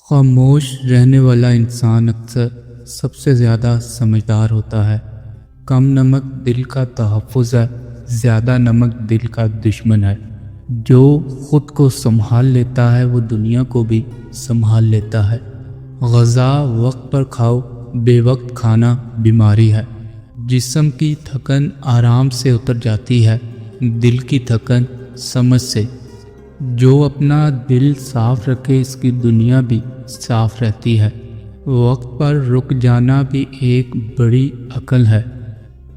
خاموش رہنے والا انسان اکثر سب سے زیادہ سمجھدار ہوتا ہے۔ کم نمک دل کا تحفظ ہے، زیادہ نمک دل کا دشمن ہے۔ جو خود کو سنبھال لیتا ہے وہ دنیا کو بھی سنبھال لیتا ہے۔ غذا وقت پر کھاؤ، بے وقت کھانا بیماری ہے۔ جسم کی تھکن آرام سے اتر جاتی ہے، دل کی تھکن سمجھ سے۔ جو اپنا دل صاف رکھے اس کی دنیا بھی صاف رہتی ہے۔ وقت پر رک جانا بھی ایک بڑی عقل ہے۔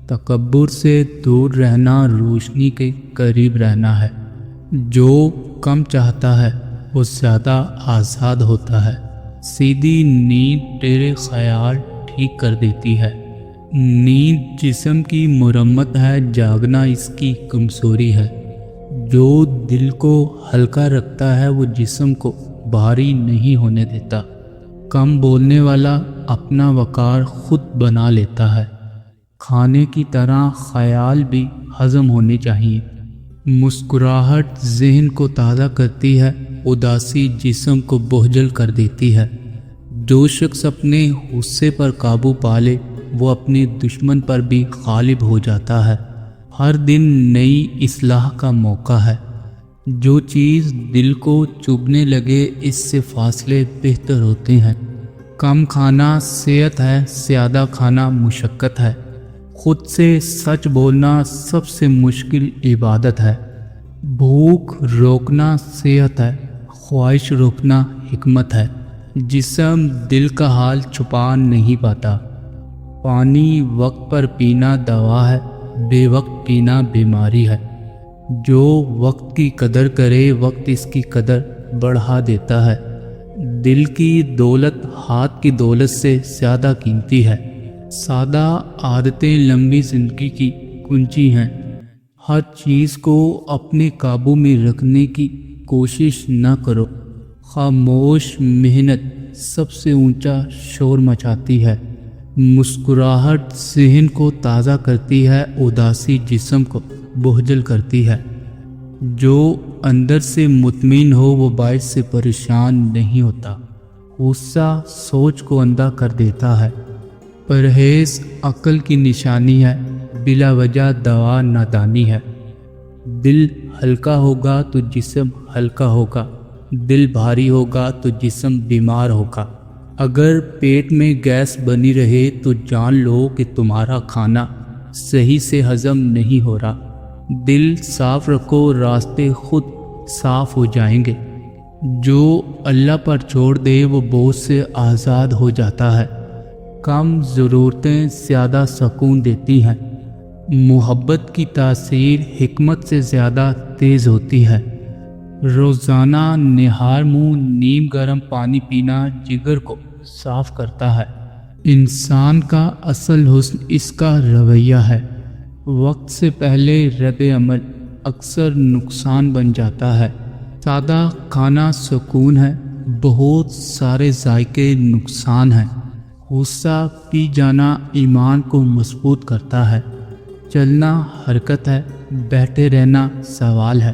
تکبر سے دور رہنا روشنی کے قریب رہنا ہے۔ جو کم چاہتا ہے وہ زیادہ آزاد ہوتا ہے۔ سیدھی نیند تیرے خیال ٹھیک کر دیتی ہے۔ نیند جسم کی مرمت ہے، جاگنا اس کی کمزوری ہے۔ جو دل کو ہلکا رکھتا ہے وہ جسم کو بھاری نہیں ہونے دیتا۔ کم بولنے والا اپنا وقار خود بنا لیتا ہے۔ کھانے کی طرح خیال بھی ہضم ہونے چاہیے۔ مسکراہٹ ذہن کو تازہ کرتی ہے، اداسی جسم کو بوجھل کر دیتی ہے۔ جو شخص اپنے غصے پر قابو پا لے وہ اپنے دشمن پر بھی غالب ہو جاتا ہے۔ ہر دن نئی اصلاح کا موقع ہے۔ جو چیز دل کو چبھنے لگے اس سے فاصلے بہتر ہوتے ہیں۔ کم کھانا صحت ہے، زیادہ کھانا مشقت ہے۔ خود سے سچ بولنا سب سے مشکل عبادت ہے۔ بھوک روکنا صحت ہے، خواہش روکنا حکمت ہے۔ جسم دل کا حال چھپا نہیں پاتا۔ پانی وقت پر پینا دوا ہے، بے وقت پینا بیماری ہے۔ جو وقت کی قدر کرے وقت اس کی قدر بڑھا دیتا ہے۔ دل کی دولت ہاتھ کی دولت سے زیادہ قیمتی ہے۔ سادہ عادتیں لمبی زندگی کی کنجی ہیں۔ ہر چیز کو اپنے قابو میں رکھنے کی کوشش نہ کرو۔ خاموش محنت سب سے اونچا شور مچاتی ہے۔ مسکراہٹ ذہن کو تازہ کرتی ہے، اداسی جسم کو بوجھل کرتی ہے۔ جو اندر سے مطمئن ہو وہ باعث سے پریشان نہیں ہوتا۔ غصہ سوچ کو اندھا کر دیتا ہے۔ پرہیز عقل کی نشانی ہے، بلا وجہ دوا نادانی ہے۔ دل ہلکا ہوگا تو جسم ہلکا ہوگا، دل بھاری ہوگا تو جسم بیمار ہوگا۔ اگر پیٹ میں گیس بنی رہے تو جان لو کہ تمہارا کھانا صحیح سے ہضم نہیں ہو رہا۔ دل صاف رکھو، راستے خود صاف ہو جائیں گے۔ جو اللہ پر چھوڑ دے وہ بوجھ سے آزاد ہو جاتا ہے۔ کم ضرورتیں زیادہ سکون دیتی ہیں۔ محبت کی تاثیر حکمت سے زیادہ تیز ہوتی ہے۔ روزانہ نہار منہ نیم گرم پانی پینا جگر کو صاف کرتا ہے۔ انسان کا اصل حسن اس کا رویہ ہے۔ وقت سے پہلے رد عمل اکثر نقصان بن جاتا ہے۔ سادہ کھانا سکون ہے، بہت سارے ذائقے نقصان ہیں۔ غصہ پی جانا ایمان کو مضبوط کرتا ہے۔ چلنا حرکت ہے، بیٹھے رہنا سوال ہے۔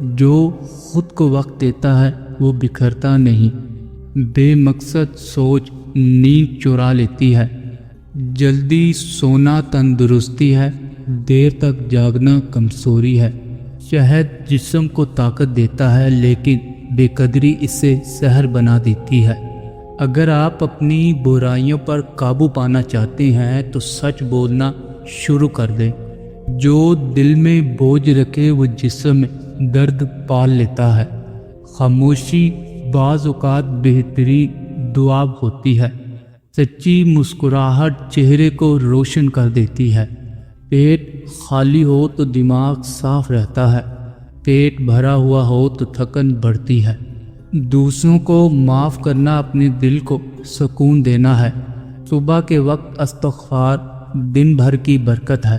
جو خود کو وقت دیتا ہے وہ بکھرتا نہیں۔ بے مقصد سوچ نیند چرا لیتی ہے۔ جلدی سونا تندرستی ہے، دیر تک جاگنا کمزوری ہے۔ شہد جسم کو طاقت دیتا ہے لیکن بے قدری اسے زہر بنا دیتی ہے۔ اگر آپ اپنی برائیوں پر قابو پانا چاہتے ہیں تو سچ بولنا شروع کر دیں۔ جو دل میں بوجھ رکھے وہ جسم میں درد پال لیتا ہے۔ خاموشی بعض اوقات بہترین دعا ہوتی ہے۔ سچی مسکراہٹ چہرے کو روشن کر دیتی ہے۔ پیٹ خالی ہو تو دماغ صاف رہتا ہے، پیٹ بھرا ہوا ہو تو تھکن بڑھتی ہے۔ دوسروں کو معاف کرنا اپنے دل کو سکون دینا ہے۔ صبح کے وقت استغفار دن بھر کی برکت ہے۔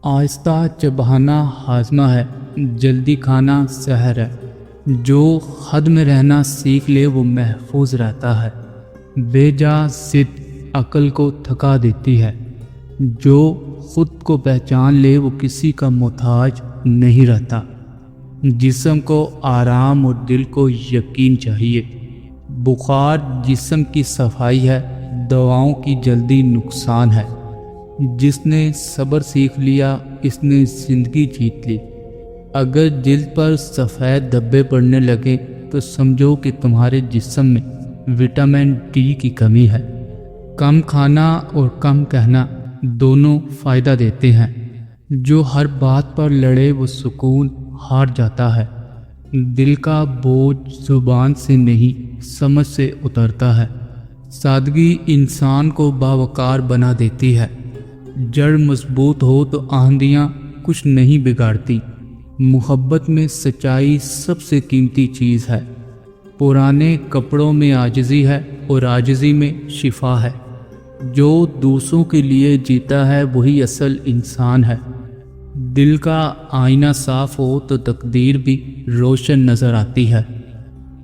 آہستہ چبانا ہاضمہ ہے، جلدی کھانا زہر ہے۔ جو حد میں رہنا سیکھ لے وہ محفوظ رہتا ہے۔ بے جا ضد عقل کو تھکا دیتی ہے۔ جو خود کو پہچان لے وہ کسی کا محتاج نہیں رہتا۔ جسم کو آرام اور دل کو یقین چاہیے۔ بخار جسم کی صفائی ہے، دواؤں کی جلدی نقصان ہے۔ جس نے صبر سیکھ لیا اس نے زندگی جیت لی۔ اگر جلد پر سفید دھبے پڑنے لگے تو سمجھو کہ تمہارے جسم میں وٹامن ڈی کی کمی ہے۔ کم کھانا اور کم کہنا دونوں فائدہ دیتے ہیں۔ جو ہر بات پر لڑے وہ سکون ہار جاتا ہے۔ دل کا بوجھ زبان سے نہیں سمجھ سے اترتا ہے۔ سادگی انسان کو باوقار بنا دیتی ہے۔ جڑ مضبوط ہو تو آندھیاں کچھ نہیں بگاڑتی۔ محبت میں سچائی سب سے قیمتی چیز ہے۔ پرانے کپڑوں میں عاجزی ہے اور عاجزی میں شفا ہے۔ جو دوسروں کے لیے جیتا ہے وہی اصل انسان ہے۔ دل کا آئینہ صاف ہو تو تقدیر بھی روشن نظر آتی ہے۔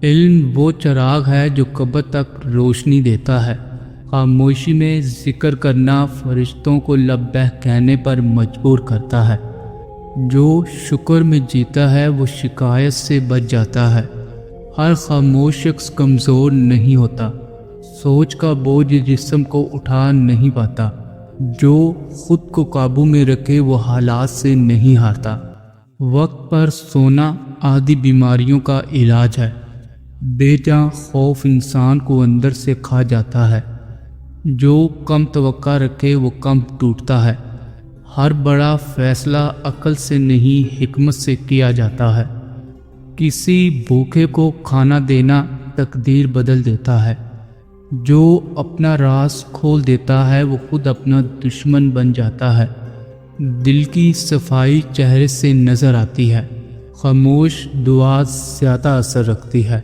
علم وہ چراغ ہے جو قبر تک روشنی دیتا ہے۔ خاموشی میں ذکر کرنا فرشتوں کو لبیک کہنے پر مجبور کرتا ہے۔ جو شکر میں جیتا ہے وہ شکایت سے بچ جاتا ہے۔ ہر خاموش شخص کمزور نہیں ہوتا۔ سوچ کا بوجھ جسم کو اٹھا نہیں پاتا۔ جو خود کو قابو میں رکھے وہ حالات سے نہیں ہارتا۔ وقت پر سونا آدھی بیماریوں کا علاج ہے۔ بے جان خوف انسان کو اندر سے کھا جاتا ہے۔ جو کم توقع رکھے وہ کم ٹوٹتا ہے۔ ہر بڑا فیصلہ عقل سے نہیں حکمت سے کیا جاتا ہے۔ کسی بھوکے کو کھانا دینا تقدیر بدل دیتا ہے۔ جو اپنا راز کھول دیتا ہے وہ خود اپنا دشمن بن جاتا ہے۔ دل کی صفائی چہرے سے نظر آتی ہے۔ خاموش دعا زیادہ اثر رکھتی ہے۔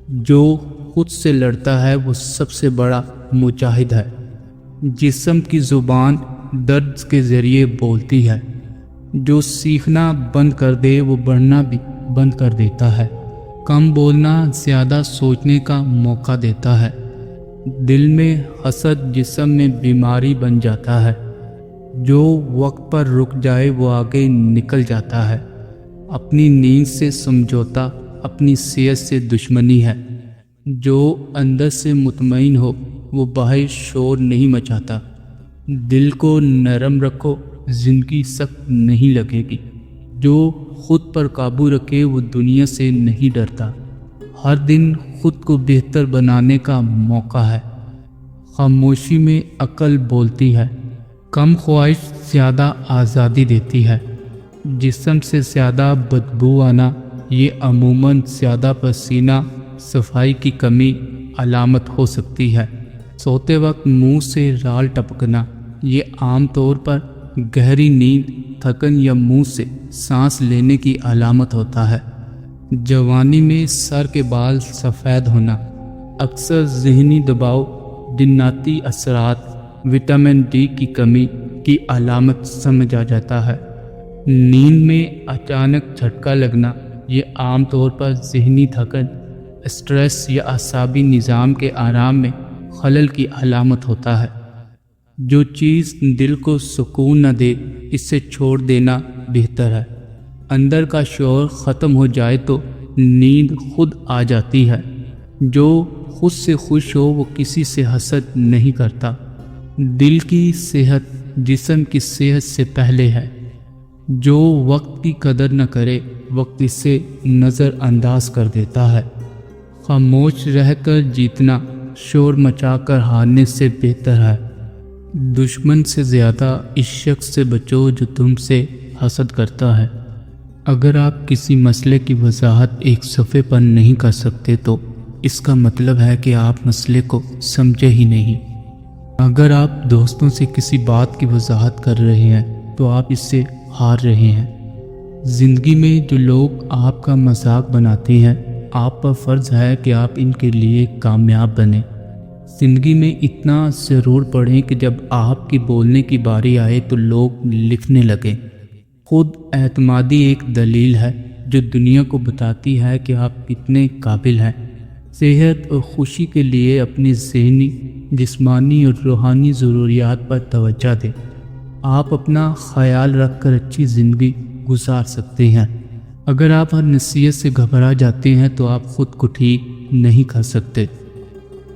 جو خود سے لڑتا ہے وہ سب سے بڑا مجاہد ہے۔ جسم کی زبان درد کے ذریعے بولتی ہے۔ جو سیکھنا بند کر دے وہ بڑھنا بھی بند کر دیتا ہے۔ کم بولنا زیادہ سوچنے کا موقع دیتا ہے۔ دل میں حسد جسم میں بیماری بن جاتا ہے۔ جو وقت پر رک جائے وہ آگے نکل جاتا ہے۔ اپنی نیند سے سمجھوتا اپنی صحت سے دشمنی ہے۔ جو اندر سے مطمئن ہو وہ باہر شور نہیں مچاتا۔ دل کو نرم رکھو، زندگی سخت نہیں لگے گی۔ جو خود پر قابو رکھے وہ دنیا سے نہیں ڈرتا۔ ہر دن خود کو بہتر بنانے کا موقع ہے۔ خاموشی میں عقل بولتی ہے۔ کم خواہش زیادہ آزادی دیتی ہے۔ جسم سے زیادہ بدبو آنا، یہ عموماً زیادہ پسینہ صفائی کی کمی علامت ہو سکتی ہے۔ سوتے وقت منہ سے رال ٹپکنا، یہ عام طور پر گہری نیند، تھکن یا منہ سے سانس لینے کی علامت ہوتا ہے۔ جوانی میں سر کے بال سفید ہونا اکثر ذہنی دباؤ، جناتی اثرات، وٹامن ڈی کی کمی کی علامت سمجھا جاتا ہے۔ نیند میں اچانک جھٹکا لگنا، یہ عام طور پر ذہنی تھکن، اسٹریس یا اعصابی نظام کے آرام میں خلل کی علامت ہوتا ہے۔ جو چیز دل کو سکون نہ دے اسے چھوڑ دینا بہتر ہے۔ اندر کا شعور ختم ہو جائے تو نیند خود آ جاتی ہے۔ جو خود سے خوش ہو وہ کسی سے حسد نہیں کرتا۔ دل کی صحت جسم کی صحت سے پہلے ہے۔ جو وقت کی قدر نہ کرے وقت اسے نظر انداز کر دیتا ہے۔ خاموش رہ کر جیتنا شور مچا کر ہارنے سے بہتر ہے۔ دشمن سے زیادہ اس شخص سے بچو جو تم سے حسد کرتا ہے۔ اگر آپ کسی مسئلے کی وضاحت ایک صفحے پر نہیں کر سکتے تو اس کا مطلب ہے کہ آپ مسئلے کو سمجھے ہی نہیں۔ اگر آپ دوستوں سے کسی بات کی وضاحت کر رہے ہیں تو آپ اس سے ہار رہے ہیں۔ زندگی میں جو لوگ آپ کا مذاق بناتے ہیں آپ پر فرض ہے کہ آپ ان کے لیے کامیاب بنیں۔ زندگی میں اتنا ضرور پڑھیں کہ جب آپ کی بولنے کی باری آئے تو لوگ لکھنے لگیں۔ خود اعتمادی ایک دلیل ہے جو دنیا کو بتاتی ہے کہ آپ کتنے قابل ہیں۔ صحت اور خوشی کے لیے اپنی ذہنی، جسمانی اور روحانی ضروریات پر توجہ دیں۔ آپ اپنا خیال رکھ کر اچھی زندگی گزار سکتے ہیں۔ اگر آپ ہر نصیحت سے گھبرا جاتے ہیں تو آپ خود کو ٹھیک نہیں کر سکتے۔